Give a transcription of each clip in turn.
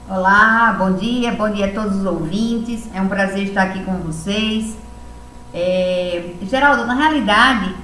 Olá, bom dia a todos os ouvintes. É um prazer estar aqui com vocês. Geraldo, na realidade,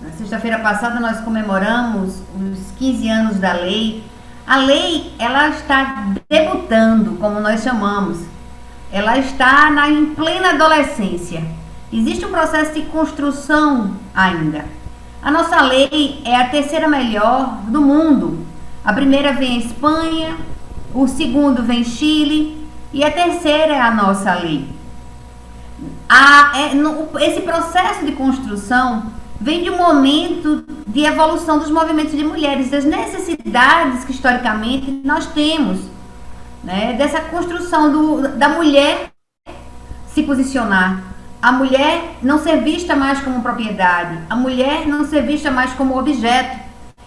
na sexta-feira passada nós comemoramos os 15 anos da lei. A lei, ela está debutando, como nós chamamos. Ela está em plena adolescência. Existe um processo de construção ainda. A nossa lei é a terceira melhor do mundo. A primeira vem a Espanha, o segundo vem Chile e a terceira é a nossa lei. Esse processo de construção vem de um momento de evolução dos movimentos de mulheres, das necessidades que historicamente nós temos, né? Dessa construção da mulher se posicionar, a mulher não ser vista mais como propriedade, a mulher não ser vista mais como objeto,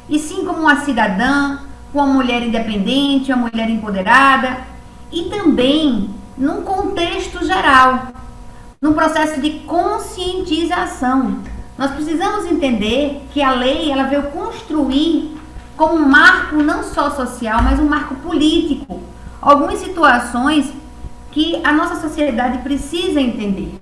e sim como uma cidadã, uma mulher independente, uma mulher empoderada, e também num contexto geral, num processo de conscientização. Nós precisamos entender que a lei ela veio construir como um marco não só social, mas um marco político. Algumas situações que a nossa sociedade precisa entender.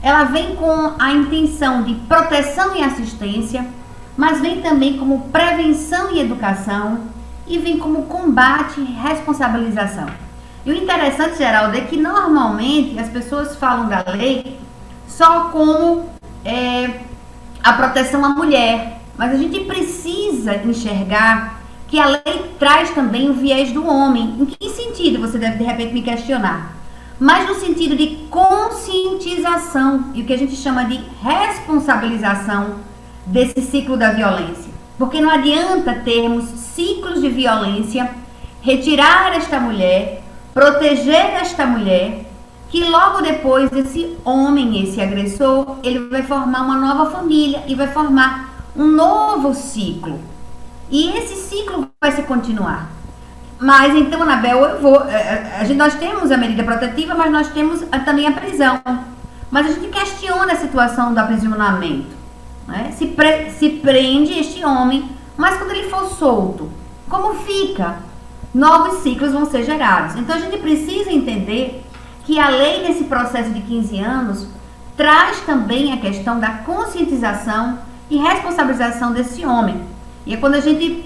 Ela vem com a intenção de proteção e assistência, mas vem também como prevenção e educação, e vem como combate e responsabilização. E o interessante, Geraldo, é que normalmente as pessoas falam da lei só como a proteção à mulher, mas a gente precisa enxergar que a lei traz também o viés do homem. Em que sentido? Você deve de repente me questionar. Mas no sentido de conscientização e o que a gente chama de responsabilização desse ciclo da violência. Porque não adianta termos ciclos de violência, retirar esta mulher, proteger esta mulher, que logo depois esse homem, esse agressor, ele vai formar uma nova família e vai formar um novo ciclo. E esse ciclo vai se continuar. Mas então, Anabel, nós temos a medida protetiva, mas nós temos também a prisão. Mas a gente questiona a situação do aprisionamento, né? Se prende este homem, mas quando ele for solto, como fica? Novos ciclos vão ser gerados. Então a gente precisa entender que a lei nesse processo de 15 anos traz também a questão da conscientização e responsabilização desse homem. E é quando a gente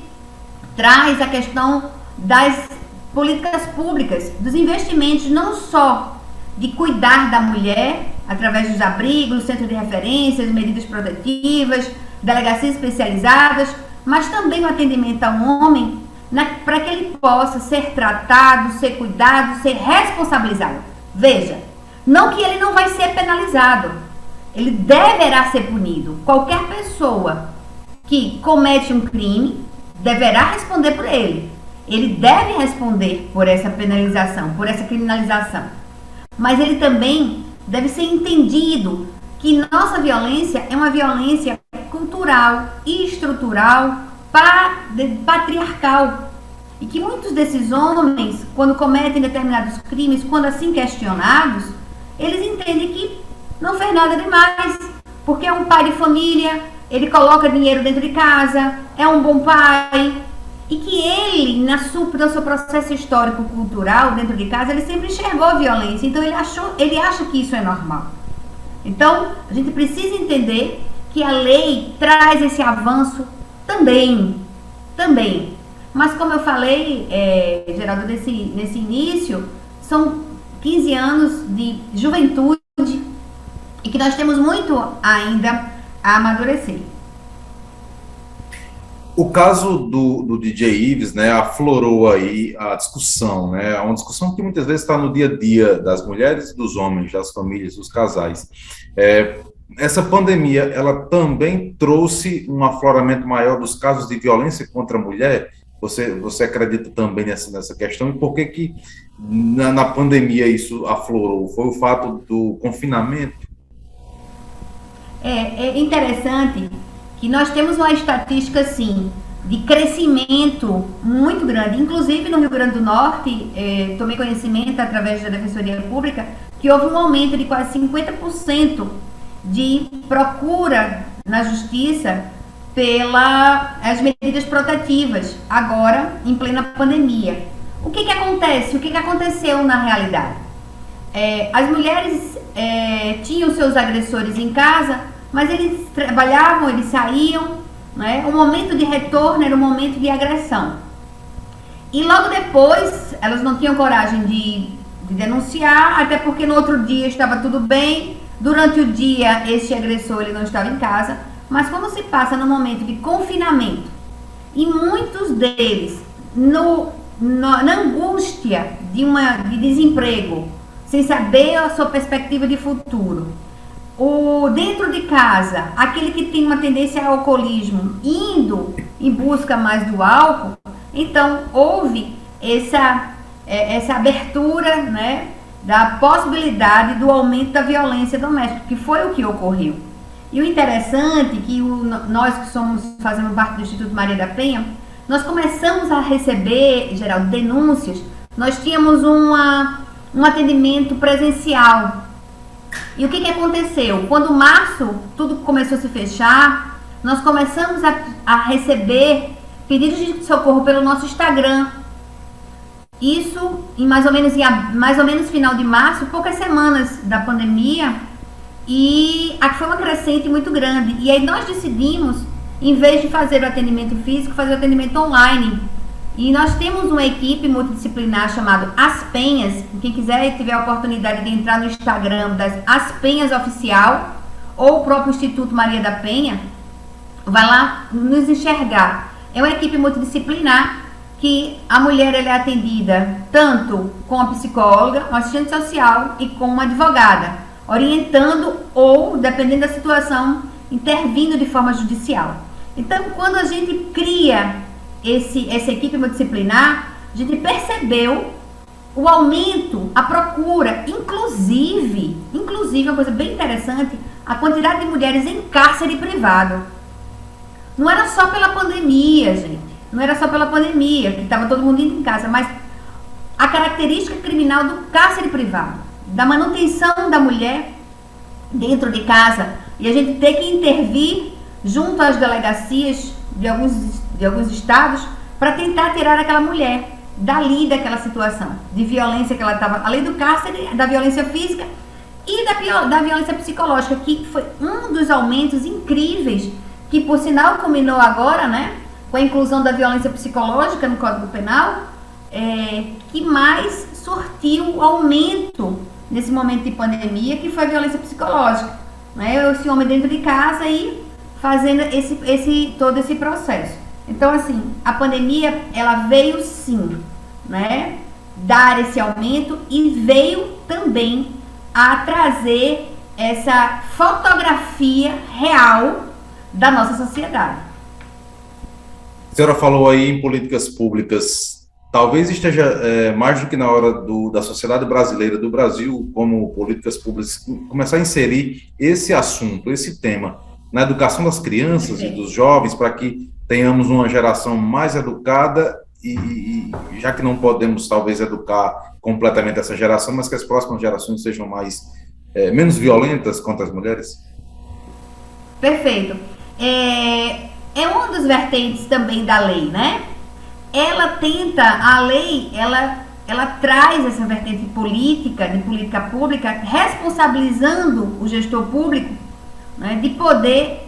traz a questão das políticas públicas, dos investimentos não só de cuidar da mulher através dos abrigos, centros de referências, medidas protetivas, delegacias especializadas, mas também o atendimento ao homem para que ele possa ser tratado, ser cuidado, ser responsabilizado. Veja, não que ele não vai ser penalizado, ele deverá ser punido. Qualquer pessoa que comete um crime deverá responder por ele. Ele deve responder por essa penalização, por essa criminalização. Mas ele também deve ser entendido que nossa violência é uma violência cultural e estrutural, patriarcal. E que muitos desses homens, quando cometem determinados crimes, quando assim questionados, eles entendem que não fez nada demais, porque é um pai de família, ele coloca dinheiro dentro de casa, é um bom pai, e que ele, no seu processo histórico-cultural dentro de casa, ele sempre enxergou a violência, então ele acha que isso é normal. Então, a gente precisa entender que a lei traz esse avanço também. Mas como eu falei, Geraldo, nesse início, são 15 anos de juventude e que nós temos muito ainda a amadurecer. O caso do DJ Ives, né, aflorou aí a discussão, né, uma discussão que muitas vezes está no dia a dia das mulheres e dos homens, das famílias, dos casais. Essa pandemia, ela também trouxe um afloramento maior dos casos de violência contra a mulher? Você acredita também nessa questão? E por que na pandemia isso aflorou? Foi o fato do confinamento? É interessante que nós temos uma estatística, assim, de crescimento muito grande. Inclusive, no Rio Grande do Norte, tomei conhecimento, através da Defensoria Pública, que houve um aumento de quase 50% de procura na Justiça pelas medidas protetivas, agora em plena pandemia. O que acontece? O que aconteceu na realidade? As mulheres tinham seus agressores em casa, mas eles trabalhavam, eles saíam, né? O momento de retorno era o momento de agressão. E logo depois, elas não tinham coragem de denunciar, até porque no outro dia estava tudo bem. Durante o dia, este agressor ele não estava em casa. Mas quando se passa no momento de confinamento, e muitos deles na angústia de desemprego, sem saber a sua perspectiva de futuro, dentro de casa, aquele que tem uma tendência ao alcoolismo, indo em busca mais do álcool, então houve essa abertura, né, da possibilidade do aumento da violência doméstica, que foi o que ocorreu. E o interessante é que nós que fazemos parte do Instituto Maria da Penha, nós começamos a receber, Geraldo, denúncias. Nós tínhamos um atendimento presencial. E o que aconteceu? Quando março tudo começou a se fechar, nós começamos a receber pedidos de socorro pelo nosso Instagram. Isso em mais ou menos final de março, poucas semanas da pandemia, e aqui foi uma crescente muito grande. E aí nós decidimos, em vez de fazer o atendimento físico, fazer o atendimento online. E nós temos uma equipe multidisciplinar chamada As Penhas. Quem quiser e tiver a oportunidade de entrar no Instagram das As Penhas Oficial, ou o próprio Instituto Maria da Penha, vai lá nos enxergar. É uma equipe multidisciplinar que a mulher ela é atendida tanto com a psicóloga, um assistente social e com uma advogada, orientando ou, dependendo da situação, intervindo de forma judicial. Então, quando a gente cria essa equipe multidisciplinar, a gente percebeu o aumento, a procura, inclusive uma coisa bem interessante, a quantidade de mulheres em cárcere privado. Não era só pela pandemia, gente. Não era só pela pandemia, que estava todo mundo indo em casa, mas a característica criminal do cárcere privado, da manutenção da mulher dentro de casa, e a gente ter que intervir junto às delegacias de alguns estados para tentar tirar aquela mulher dali daquela situação de violência que ela estava, além do cárcere, da violência física e da violência psicológica, que foi um dos aumentos incríveis, que por sinal culminou agora, né, com a inclusão da violência psicológica no Código Penal, que mais surtiu aumento nesse momento de pandemia, que foi a violência psicológica, né? Esse homem dentro de casa e fazendo todo esse processo. Então, assim, a pandemia, ela veio sim, né, dar esse aumento, e veio também a trazer essa fotografia real da nossa sociedade. A senhora falou aí em políticas públicas. Talvez esteja mais do que na hora da sociedade brasileira, do Brasil, como políticas públicas, começar a inserir esse assunto, esse tema, na educação das crianças e dos jovens, para que tenhamos uma geração mais educada e já que não podemos, talvez, educar completamente essa geração, mas que as próximas gerações sejam menos violentas contra as mulheres? Perfeito. É uma das vertentes também da lei, né? A lei, ela traz essa vertente política, de política pública, responsabilizando o gestor público, né, de poder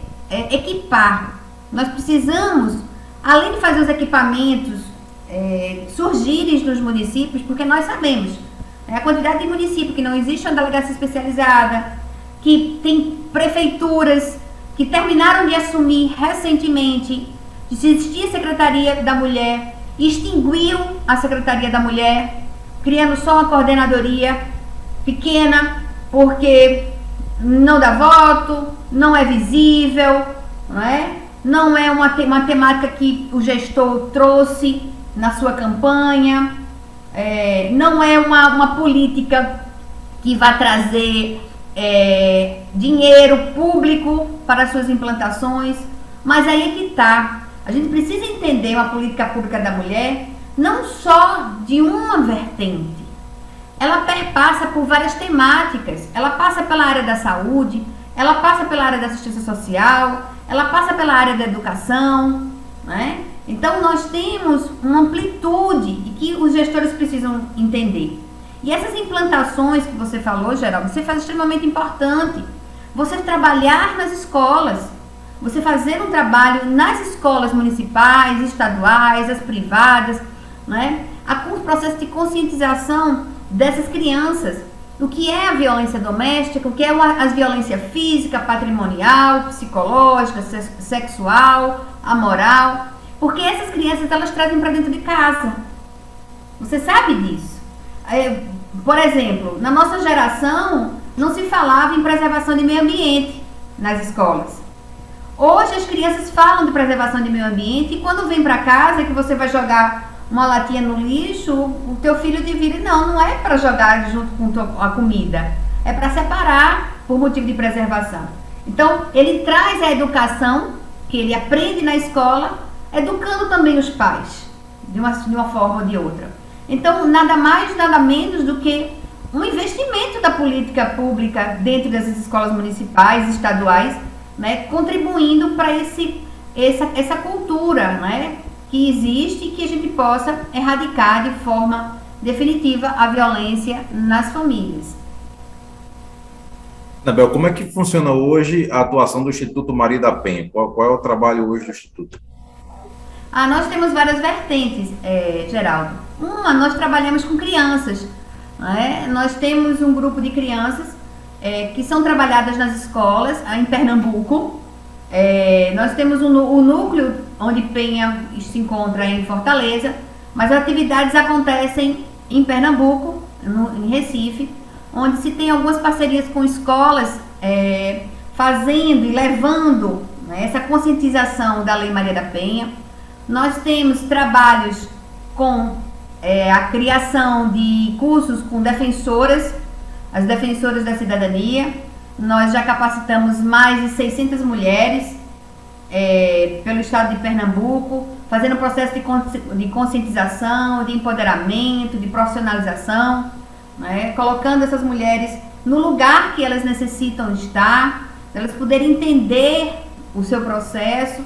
equipar. Nós precisamos, além de fazer os equipamentos surgirem nos municípios, porque nós sabemos a quantidade de municípios que não existe uma delegacia especializada, que tem prefeituras que terminaram de assumir recentemente, de existir a Secretaria da Mulher, extinguiu a Secretaria da Mulher, criando só uma coordenadoria pequena, porque não dá voto, não é visível, não é uma temática que o gestor trouxe na sua campanha, não é uma política que vai trazer dinheiro público para suas implantações. Mas aí é que está. A gente precisa entender uma política pública da mulher não só de uma vertente. Ela perpassa por várias temáticas. Ela passa pela área da saúde, ela passa pela área da assistência social, ela passa pela área da educação, né? Então, nós temos uma amplitude e que os gestores precisam entender. E essas implantações que você falou, Geraldo, você faz extremamente importante. Você trabalhar nas escolas, você fazer um trabalho nas escolas municipais, estaduais, as privadas, né? Com o processo de conscientização dessas crianças. O que é a violência doméstica, o que é a violência física, patrimonial, psicológica, sexual, amoral. Porque essas crianças, elas trazem para dentro de casa. Você sabe disso. Por exemplo, na nossa geração, não se falava em preservação de meio ambiente nas escolas. Hoje as crianças falam de preservação de meio ambiente e quando vem para casa que você vai jogar uma latinha no lixo, o teu filho te vira, não é para jogar junto com a comida, é para separar por motivo de preservação. Então, ele traz a educação que ele aprende na escola, educando também os pais, de uma forma ou de outra. Então, nada mais, nada menos do que um investimento da política pública dentro dessas escolas municipais, estaduais, né, contribuindo para essa cultura, né, que existe e que a gente possa erradicar de forma definitiva a violência nas famílias. Anabel, como é que funciona hoje a atuação do Instituto Maria da Penha? Qual é o trabalho hoje do Instituto? Nós temos várias vertentes, Geraldo. Nós trabalhamos com crianças, né? Nós temos um grupo de crianças que são trabalhadas nas escolas em Pernambuco. Nós temos o núcleo onde Penha se encontra em Fortaleza, mas as atividades acontecem em Pernambuco, em Recife, onde se tem algumas parcerias com escolas fazendo e levando, né, essa conscientização da Lei Maria da Penha. Nós temos trabalhos com a criação de cursos com defensoras, as defensoras da cidadania. Nós já capacitamos mais de 600 mulheres pelo estado de Pernambuco, fazendo processo de conscientização, de empoderamento, de profissionalização, né, colocando essas mulheres no lugar que elas necessitam estar, elas poderem entender o seu processo.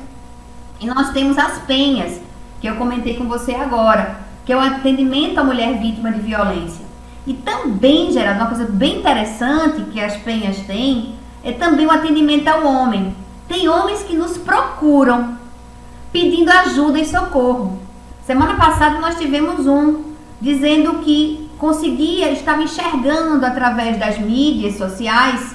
E nós temos as penhas, que eu comentei com você agora, que é o atendimento à mulher vítima de violência. E também, Geraldo, uma coisa bem interessante que as penhas têm, é também o atendimento ao homem. Tem homens que nos procuram, pedindo ajuda e socorro. Semana passada nós tivemos dizendo que estava enxergando através das mídias sociais,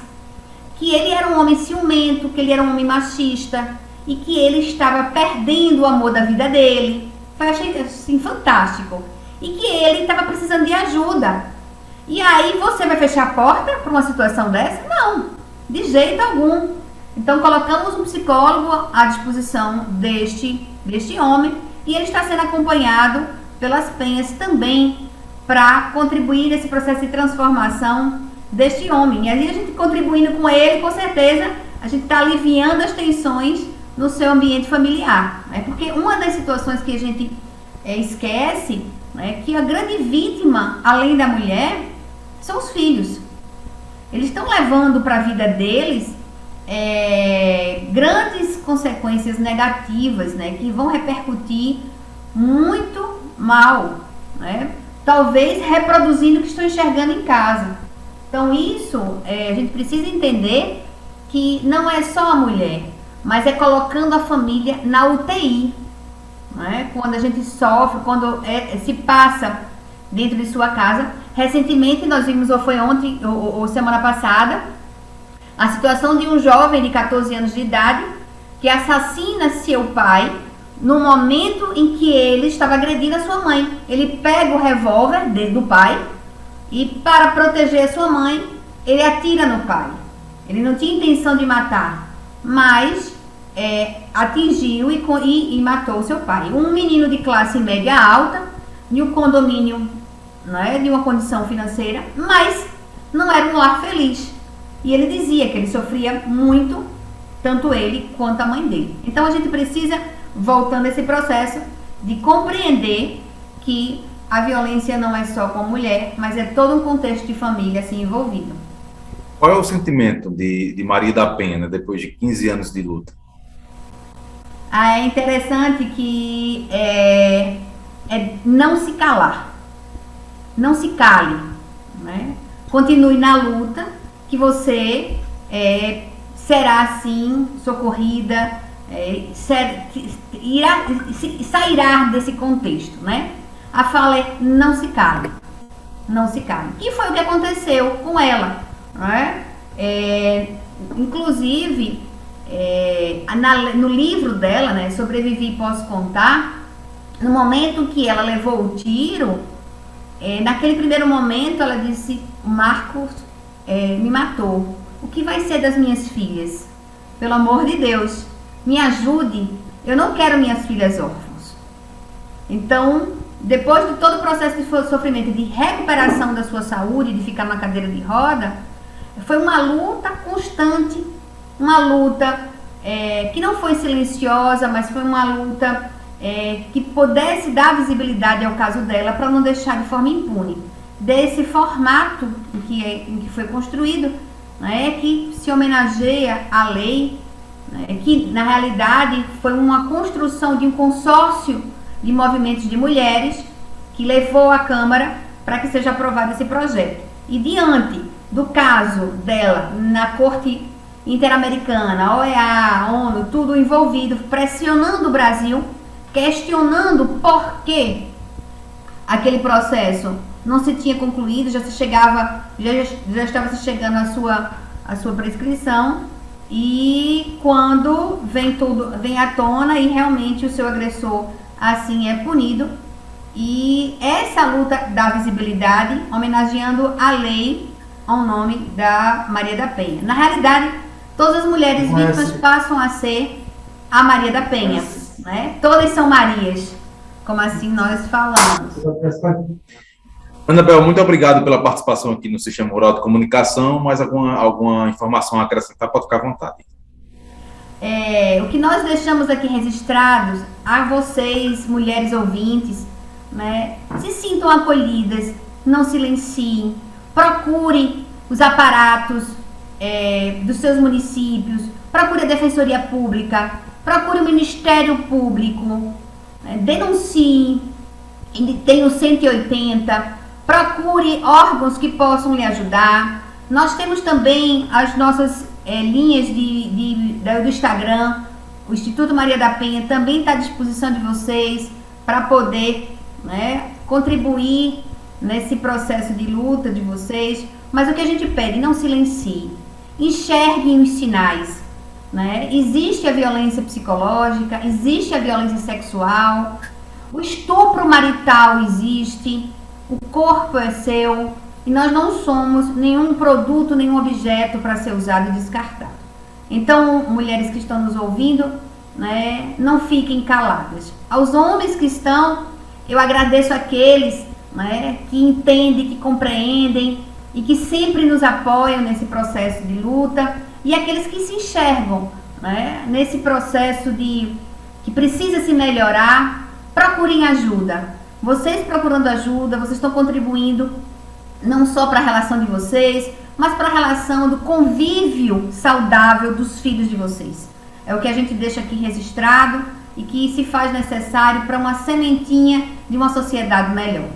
que ele era um homem ciumento, que ele era um homem machista, e que ele estava perdendo o amor da vida dele. Eu achei assim, fantástico. E que ele estava precisando de ajuda. E aí você vai fechar a porta para uma situação dessa? Não, de jeito algum. Então colocamos um psicólogo à disposição deste homem e ele está sendo acompanhado pelas penhas também para contribuir nesse processo de transformação deste homem. E aí a gente contribuindo com ele, com certeza, a gente está aliviando as tensões no seu ambiente familiar, né? Porque uma das situações que a gente esquece é que a grande vítima, além da mulher, são os filhos. Eles estão levando para a vida deles grandes consequências negativas, né? Que vão repercutir muito mal, né? Talvez reproduzindo o que estão enxergando em casa. Então isso, a gente precisa entender que não é só a mulher, mas é colocando a família na UTI, né? Quando a gente sofre, quando se passa dentro de sua casa. Recentemente nós vimos, ou foi ontem, ou semana passada, a situação de um jovem de 14 anos de idade que assassina seu pai no momento em que ele estava agredindo a sua mãe. Ele pega o revólver do pai e, para proteger a sua mãe, ele atira no pai. Ele não tinha intenção de matar, mas atingiu e matou seu pai. Um menino de classe média alta, de um condomínio, né, de uma condição financeira, mas não era um lar feliz. E ele dizia que ele sofria muito, tanto ele quanto a mãe dele. Então a gente precisa, voltando a esse processo, de compreender que a violência não é só com a mulher, mas é todo um contexto de família assim envolvido. Qual é o sentimento de Maria da Penha, né, depois de 15 anos de luta? é interessante que é não se calar, não se cale, né? Continue na luta, que você será sim socorrida, sairá desse contexto, né? A fala é não se cale, não se cale. E foi o que aconteceu com ela, né? Inclusive, no livro dela, né, Sobrevivi e Posso Contar, no momento que ela levou o tiro, naquele primeiro momento ela disse: o Marcos me matou. O que vai ser das minhas filhas? Pelo amor de Deus, me ajude. Eu não quero minhas filhas órfãs. Então, depois de todo o processo de sofrimento, de recuperação da sua saúde, de ficar na cadeira de roda, foi uma luta constante, uma luta que não foi silenciosa, mas foi uma luta que pudesse dar visibilidade ao caso dela, para não deixar de forma impune. Desse formato em que foi construído, né, que se homenageia a lei, né, que na realidade foi uma construção de um consórcio de movimentos de mulheres que levou à Câmara para que seja aprovado esse projeto. E diante do caso dela na Corte Interamericana, OEA, ONU, tudo envolvido, pressionando o Brasil, questionando por que aquele processo não se tinha concluído, já estava se chegando à sua prescrição, e quando vem à tona e realmente o seu agressor assim é punido, e essa luta dá visibilidade, homenageando a lei ao nome da Maria da Penha. Na realidade, todas as mulheres vítimas passam a ser a Maria da Penha, né? Todas são Marias, como assim nós falamos. Anabel, muito obrigado pela participação aqui no Sistema Rural de Comunicação. Mais alguma informação a acrescentar, pode ficar à vontade. O que nós deixamos aqui registrados a vocês, mulheres ouvintes, né? Se sintam acolhidas, não silenciem, procure os aparatos dos seus municípios, procure a Defensoria Pública, procure o Ministério Público, denuncie, tem o 180, procure órgãos que possam lhe ajudar. Nós temos também as nossas linhas do Instagram. O Instituto Maria da Penha também está à disposição de vocês para poder, né, contribuir nesse processo de luta de vocês. Mas o que a gente pede, não silencie, enxerguem os sinais, né? Existe a violência psicológica, existe a violência sexual, o estupro marital existe, o corpo é seu, e nós não somos nenhum produto, nenhum objeto para ser usado e descartado. Então, mulheres que estão nos ouvindo, né, não fiquem caladas. Aos homens que estão, eu agradeço aqueles, né, que entendem, que compreendem e que sempre nos apoiam nesse processo de luta, e aqueles que se enxergam, né, nesse processo que precisa se melhorar. Procurem ajuda. Vocês procurando ajuda, vocês estão contribuindo não só para a relação de vocês, mas para a relação do convívio saudável dos filhos de vocês. É o que a gente deixa aqui registrado e que se faz necessário para uma sementinha de uma sociedade melhor.